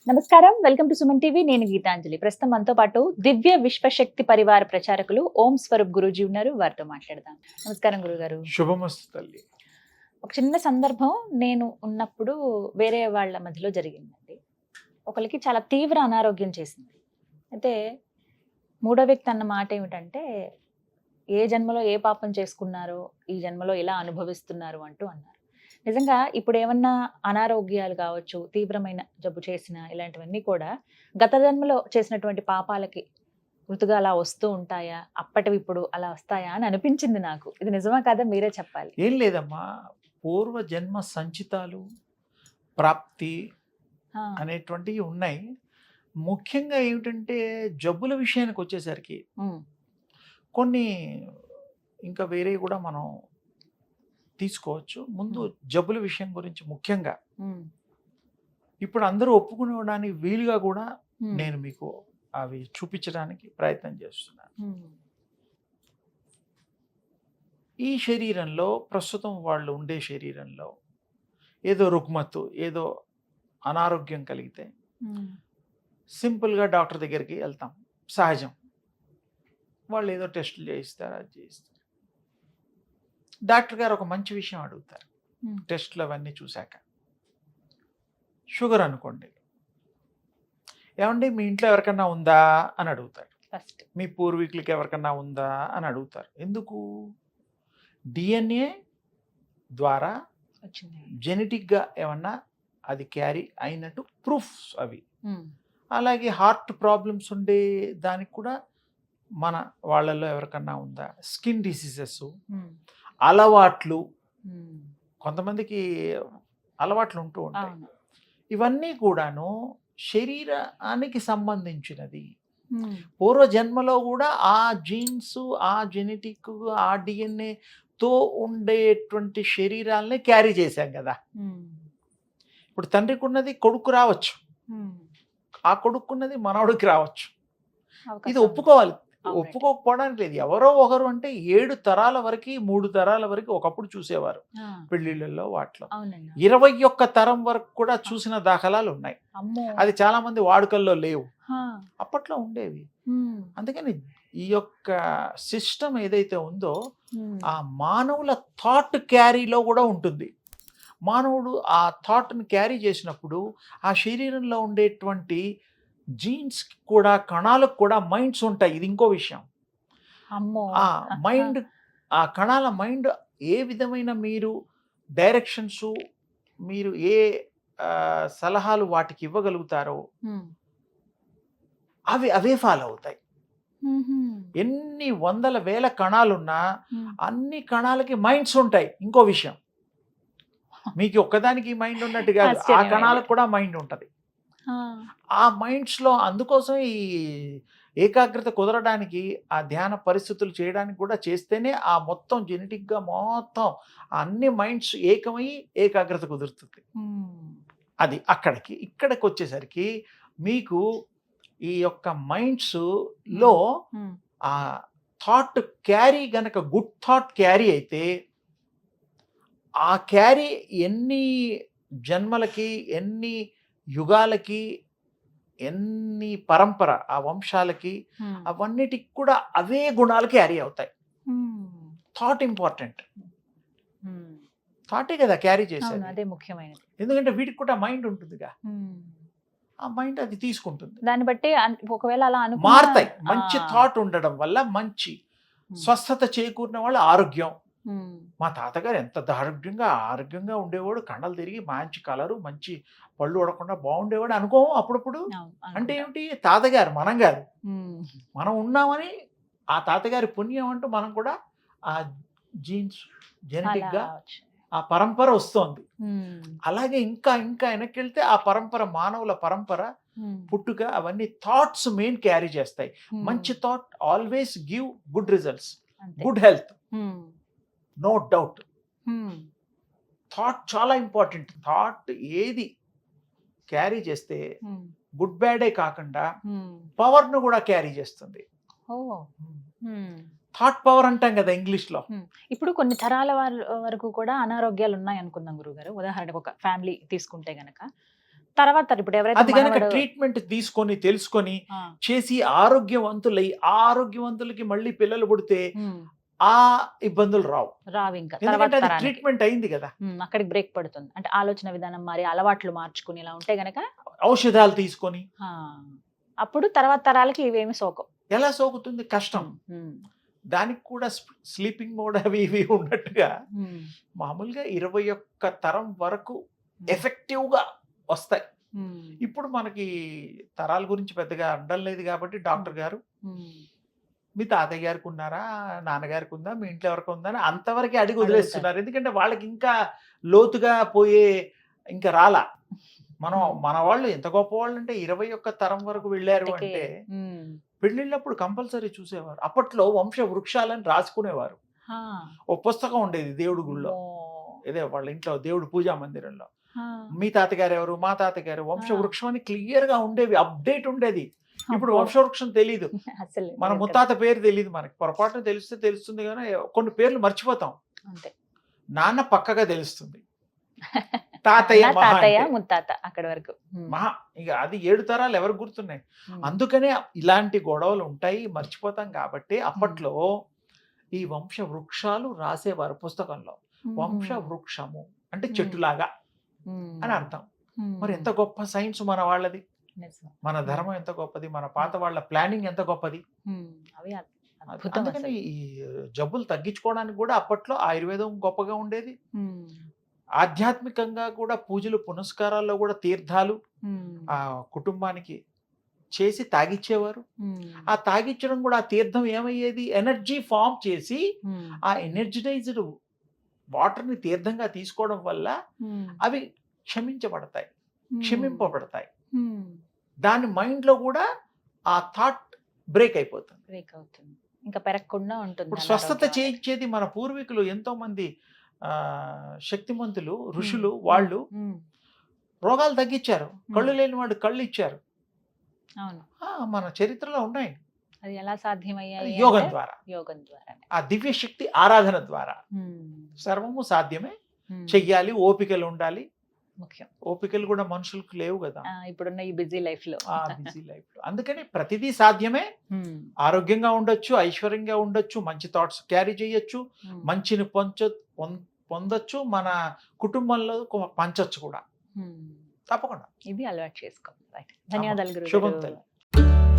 నమస్కారం, welcome to Suman TV. నేను గీతాంజలి. ప్రస్తుతం మనతో పాటు దివ్య విశ్వశక్తి పరివార ప్రచారకులు ఓం స్వరూప్ గురూజీ ఉన్నారు. వారితో మాట్లాడదాం. నమస్కారం గురుగారు. శుభమస్తు తల్లి. ఒక చిన్న సందర్భం నేను ఉన్నప్పుడు వేరే వాళ్ళ మధ్యలో జరిగిందండి. ఒకరికి చాలా తీవ్ర అనారోగ్యం చేసింది. అయితే మూడో వ్యక్తి అన్న మాట ఏమిటంటే, ఏ జన్మలో ఏ పాపం చేసుకున్నారో ఈ జన్మలో ఇలా అనుభవిస్తున్నారు అంటూ అన్నారు. నిజంగా ఇప్పుడు ఏమన్నా అనారోగ్యాలు కావచ్చు, తీవ్రమైన జబ్బు చేసిన ఇలాంటివన్నీ కూడా గత జన్మలో చేసినటువంటి పాపాలకి గుర్తుగా అలా వస్తూ ఉంటాయా, అప్పటివి ఇప్పుడు అలా వస్తాయా అని అనిపించింది నాకు. ఇది నిజమా కాదా మీరే చెప్పాలి. ఏం లేదమ్మా, పూర్వ జన్మ సంచితాలు ప్రాప్తి అనేటువంటివి ఉన్నాయి. ముఖ్యంగా ఏమిటంటే జబ్బుల విషయానికి వచ్చేసరికి కొన్ని ఇంకా వేరే కూడా మనం తీసుకోవచ్చు. ముందు జబ్బుల విషయం గురించి ముఖ్యంగా ఇప్పుడు అందరూ ఒప్పుకునేవడానికి వీలుగా కూడా నేను మీకు అవి చూపించడానికి ప్రయత్నం చేస్తున్నాను. ఈ శరీరంలో ప్రస్తుతం వాళ్ళు ఉండే శరీరంలో ఏదో రుగ్మత్తు, ఏదో అనారోగ్యం కలిగితే సింపుల్గా డాక్టర్ దగ్గరికి వెళ్తాం, సహజం. వాళ్ళు ఏదో టెస్టులు చేయిస్తారు, అది చేయిస్తారు. డాక్టర్ గారు ఒక మంచి విషయం అడుగుతారు. టెస్టులు అవన్నీ చూశాక, షుగర్ అనుకోండి, ఏమండి మీ ఇంట్లో ఎవరికన్నా ఉందా అని అడుగుతారు. ఫస్ట్ మీ పూర్వీకులకి ఎవరికన్నా ఉందా అని అడుగుతారు. ఎందుకు? డిఎన్ఏ ద్వారా జెనెటిక్గా ఏమన్నా అది క్యారీ అయినట్టు ప్రూఫ్స్ అవి. అలాగే హార్ట్ ప్రాబ్లమ్స్ ఉండే దానికి కూడా మన వాళ్ళల్లో ఎవరికన్నా ఉందా, స్కిన్ డిసీజెస్, అలవాట్లు, కొంతమందికి అలవాట్లు ఉంటూ ఉంటాయి. ఇవన్నీ కూడాను శరీరానికి సంబంధించినది. పూర్వజన్మలో కూడా ఆ జీన్స్, ఆ జెనెటిక్, ఆ డిఎన్ఏతో ఉండేటువంటి శరీరాలని క్యారీ చేశాం కదా. ఇప్పుడు తండ్రికి ఉన్నది కొడుకు రావచ్చు, ఆ కొడుకున్నది మనవడికి రావచ్చు. ఇది ఒప్పుకోవాలి, ఒప్పుకోకపోవడానికి లేదు. ఎవరో ఒకరు అంటే 7 తరాల వరకు, 3 తరాల వరకు ఒకప్పుడు చూసేవారు పెళ్లిళ్ళల్లో, వాటిలో 21 తరం వరకు కూడా చూసిన దాఖలాలు ఉన్నాయి. అది చాలా మంది వాడుకల్లో లేవు, అప్పట్లో ఉండేవి. అందుకని ఈ యొక్క సిస్టమ్ ఏదైతే ఉందో ఆ మానవుల థాట్ క్యారీలో కూడా ఉంటుంది. మానవుడు ఆ థాట్ని క్యారీ చేసినప్పుడు ఆ శరీరంలో ఉండేటువంటి జీన్స్ కూడా, కణాలకు కూడా మైండ్స్ ఉంటాయి. ఇది ఇంకో విషయం. ఆ మైండ్, ఆ కణాల మైండ్ ఏ విధమైన మీరు డైరెక్షన్స్, మీరు ఏ సలహాలు వాటికి ఇవ్వగలుగుతారో అవే ఫాలో అవుతాయి. ఎన్ని వందల వేల కణాలున్నా అన్ని కణాలకి మైండ్స్ ఉంటాయి. ఇంకో విషయం, మీకు ఒక్కదానికి మైండ్ ఉన్నట్టు కాదు, ఆ కణాలకు కూడా మైండ్ ఉంటుంది. ఆ మైండ్స్లో అందుకోసం ఈ ఏకాగ్రత కుదరడానికి, ఆ ధ్యాన పరిస్థితులు చేయడానికి కూడా చేస్తేనే ఆ మొత్తం జెనెటిక్గా మొత్తం అన్ని మైండ్స్ ఏకమై ఏకాగ్రత కుదురుతుంది. అది ఇక్కడికి వచ్చేసరికి మీకు ఈ యొక్క మైండ్స్లో ఆ థాట్ క్యారీ గనక గుడ్ థాట్ క్యారీ అయితే, ఆ క్యారీ ఎన్ని జన్మలకి, ఎన్ని యుగాలకి, ఎన్ని పరంపర, ఆ వంశాలకి, అవన్నిటికి కూడా అవే గుణాలు క్యారీ అవుతాయి. Thought important. థాటే కదా క్యారీ చేసేది, అదే ముఖ్యమైనది. ఎందుకంటే వీటికి కూడా మైండ్ ఉంటుందిగా, ఆ మైండ్ అది తీసుకుంటుంది. దాన్ని బట్టి ఒకవేళ అలా మారుతాయి. మంచి థాట్ ఉండడం వల్ల మంచి స్వస్థత చేకూరిన వాళ్ళు ఆరోగ్యం. మా తాతగారు ఎంత ఆరోగ్యంగా ఉండేవాడు, కండలు తిరిగి మంచి కలరు, మంచి పళ్ళు ఉడకుండా బాగుండేవాడు అనుకోము అప్పుడప్పుడు. అంటే ఏమిటి? తాతగారు, మనం కాదు. మనం ఉన్నామని ఆ తాతగారి పుణ్యం అంటూ మనం కూడా ఆ జీన్స్ జెనెటిక్గా ఆ పరంపర వస్తోంది. అలాగే ఇంకా వెనక్కి వెళ్తే ఆ పరంపర, మానవుల పరంపర, పుట్టుక, అవన్నీ థాట్స్ మెయిన్ క్యారీ చేస్తాయి. మంచి thought always give good results, good health, no doubt. Thought చాలా ఇంపార్టెంట్. థాట్ ఏది క్యారీ చేస్తే గుడ్ బ్యాడే కాకుండా పవర్ను కూడా క్యారీ చేస్తుంది. థాట్ పవర్ అంటాం కదా ఇంగ్లీష్లో. ఇప్పుడు కొన్ని తరాల వరకు కూడా అనారోగ్యాలు ఉన్నాయి అనుకుందాం గురుగారు. ఉదాహరణకు ఒక ఫ్యామిలీ తీసుకుంటే గనక తర్వాత ఇప్పుడు ఎవరైతే అది కనుక మనవడు- ట్రీట్మెంట్ తీసుకొని తెలుసుకొని ఆ, చేసి ఆరోగ్యవంతులై ఆ ఆరోగ్యవంతులకి మళ్ళీ పిల్లలు పుడితే ఉమ్, ఆ ఇబ్బందులు రావు. రావు ఇంకా తర్వాత ఎందుకంటే అది తరానికి. ట్రీట్మెంట్ అయింది కదా. అక్కడికి బ్రేక్ పడుతుంది అంటే ఆలోచన విధానం మరి అలవాట్లు మార్చుకుని ఇలా ఉంటే గనక ఔషధాలు తీసుకొని ఆ, అప్పుడు తర్వాత తరాలకి ఇవేమి సోకం. ఎలా సోకుతుంది, కష్టం. ఉమ్, దానికి కూడా స్లీపింగ్ మోడ్ అవి ఇవి ఉన్నట్టుగా ఉమ్, మామూలుగా 21 తరం వరకు ఎఫెక్టివ్ గా వస్తాయి. ఉమ్, ఇప్పుడు మనకి తరాల గురించి పెద్దగా అండం లేదు కాబట్టి డాక్టర్ గారు ఉమ్. మీ తాతయ్య గారికి ఉన్నారా, నాన్నగారికి ఉందా, మీ ఇంట్లో ఎవరికి ఉందా అని అంతవరకే అడిగి వదిలేస్తున్నారు. ఎందుకంటే వాళ్ళకి ఇంకా లోతుగా పోయే ఇంకా రాలా. మన వాళ్ళు ఎంత గొప్ప వాళ్ళు అంటే 21 తరం వరకు వెళ్ళారు అందుకే, అంటే ఉమ్, పెళ్ళిళ్ళప్పుడు కంపల్సరీ చూసేవారు. అప్పట్లో వంశ వృక్షాలని రాసుకునేవారు. ఆ, ఓ పుస్తకం ఉండేది దేవుడి గుళ్ళో, ఓ, ఇదే వాళ్ళ ఇంట్లో దేవుడి పూజా మందిరంలో. ఆ, మీ తాతగారు ఎవరు, మా తాతగారు, వంశ వృక్షం అని క్లియర్ గా ఉండేవి, అప్డేట్ ఉండేది. ఇప్పుడు అబ్బో. వంశవృక్షం తెలీదు, అసలు మన లేదు ముత్తాత పేరు తెలియదు మనకి. పొరపాటున తెలిస్తే తెలుస్తుంది కానీ కొన్ని పేర్లు మర్చిపోతాం. కదా. అంతే. నాన్న పక్కగా తెలుస్తుంది, తాతయ్య అన్న, మహా తాతయ్య అంటే. ముత్తాత అక్కడి వరకు. మహా ఇక అది 7 తరాలు ఎవరికి గుర్తున్నాయి. ఉమ్, అందుకనే ఇలాంటి గొడవలు ఉంటాయి, మర్చిపోతాం. కాబట్టి అప్పట్లో ఈ వంశ వృక్షాలు రాసేవారు పుస్తకంలో. వంశ వృక్షము అంటే చెట్టులాగా ఉమ్, అని అర్థం. ఉమ్, మరి ఎంత గొప్ప సైన్స్ మన వాళ్ళది, నిజం. మన ధర్మం ఎంత గొప్పది, మన పాత వాళ్ళ ప్లానింగ్ ఎంత గొప్పది. ఉమ్, అవి అద్భుతం అందుకని అసలు. ఈ జబ్బులు తగ్గించుకోవడానికి కూడా అప్పట్లో ఆయుర్వేదం గొప్పగా ఉండేది. ఉమ్, ఆధ్యాత్మికంగా కూడా పూజలు పునస్కారాల్లో కూడా తీర్థాలు ఉమ్, ఆ కుటుంబానికి చేసి తాగిచ్చేవారు. ఉమ్, ఆ తాగిచ్చడం కూడా ఆ తీర్థం ఏమయ్యేది, ఎనర్జీ ఫామ్ చేసి ఉమ్, ఆ ఎనర్జైజ్డ్ వాటర్ని తీర్థంగా తీసుకోవడం వల్ల ఉమ్, అవి క్షమించబడతాయి, ఉమ్, క్షమింపబడతాయి. ఉమ్, దాని మైండ్లో కూడా ఆ థాట్ బ్రేక్ అయిపోతుంది. బ్రేక్ అవుతుంది, ఇంకా పెరగకుండా ఉంటుంది. ఇప్పుడు అనారోగ్యం స్వస్థత అనేది. చేయించేది మన పూర్వీకులు ఎంతో మంది శక్తిమంతులు ఋషులు, వాళ్ళు ఉమ్, రోగాలు తగ్గించారు. కళ్ళు లేని వాడు కళ్ళు ఇచ్చారు. అవును, మన చరిత్రలో ఉన్నాయి. అది ఎలా సాధ్యమయ్యాయి యోగం అంటే ద్వారా, యోగం ద్వారానే. ఆ దివ్య శక్తి ఆరాధన ద్వారా ఉమ్, సర్వము సాధ్యమే. ఉమ్, చెయ్యాలి, ఓపికలు ఉండాలి. ముఖ్యం. ఓపికలు కూడా మనుషులకు లేవు కదా ఇప్పుడున్న ఈ బిజీ లైఫ్ లో. ఆ బిజీ లైఫ్ లో. అందుకని ప్రతిదీ సాధ్యమే. ఉమ్, ఆరోగ్యంగా ఉండొచ్చు, ఐశ్వర్యంగా ఉండొచ్చు, మంచి థాట్స్ క్యారీ చేయొచ్చు, ఉమ్, మంచిని పొందొచ్చు, మన కుటుంబంలో పంచొచ్చు కూడా ఉమ్. తప్పకుండా. ఇది అలవాటు చేసుకో. రైట్. ధన్యవాదాలు శుభం గురుగారు. తల్లి.